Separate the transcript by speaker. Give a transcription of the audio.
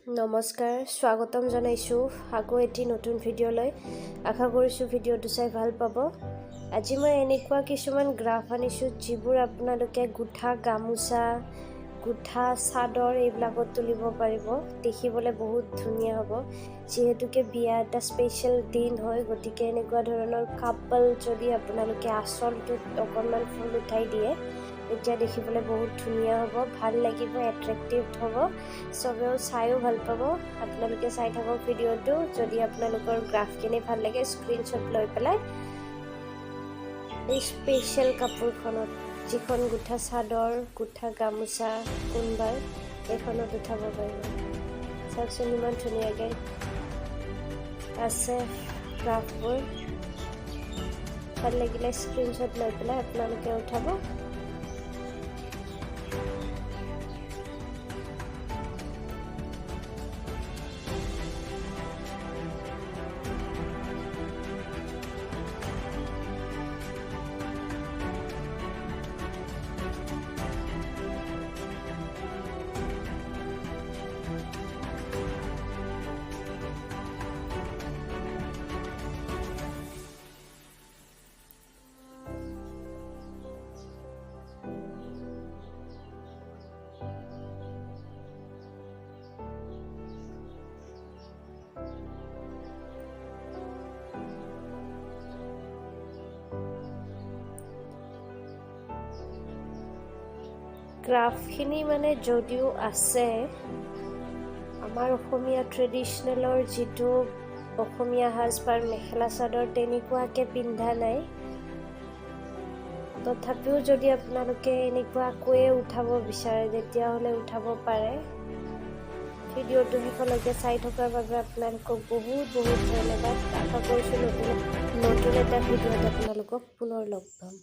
Speaker 1: নমস্কাৰ স্বাগতম জনাইছো আকৌ এটি নতুন ভিডিঅ'লৈ আশা কৰিছো ভিডিঅ'টো চাই ভাল পাব আজি মই এনেকুৱা কিছুমান গ্ৰাফ আনিছো যিবোৰ আপোনালোকে গুঠা গামুচা গুঠা sador এইবিলাকত তুলিব পাৰিব দেখিবলৈ বহুত ধুনীয়া হ'ব যেহেতুকে বিয়া এটা স্পেশাল দিন হয় গতিকে এনেকুৱা ধৰণৰ কাপল যদি আপোনালোকে আসলটো অকনমান ফুল উঠাই দিয়ে এতিয়া দেখিবলৈ বহুত ধুনীয়া হ'ব ভাল লাগিব এট্ৰাক্টিভ হ'ব সবেও চাইও ভাল পাব আপোনালোকে চাই থাকক ভিডিঅ'টো যদি আপোনালোকৰ গ্ৰাফখিনি ভাল লাগে স্ক্ৰিনশ্বট লৈ পেলাই এই স্পেশাল কাপোৰখনত যিখন গুঠা sador গুঠা গামুচা কোনবাৰ এখনত উঠাব পাৰিব চাওকচোন ইমান ধুনীয়াকৈ আছে গ্ৰাফবোৰ ভাল লাগিলে স্ক্ৰিনশ্বট লৈ পেলাই আপোনালোকে উঠাব গ্ৰাফখিনি মানে যদিও আছে আমাৰ অসমীয়া ট্ৰেডিশনেলৰ যেটো অসমীয়া সাজপাৰ মেখেলা চাদৰ তেনেকুৱাকে পিন্ধা নাই তথাপিও যদি আপোনালোকে এনেকুৱাকৈ উঠাব বিচাৰে তেতিয়াহলে উঠাব পাৰে ভিডিঅ'টো শেষলৈকে চাই থকাৰ বাবে আপোনালোকক বহুত ধন্যবাদ আশা কৰিছো নতুন এটা ভিডিঅ'ত আপোনালোকক পুনৰ লগ পাম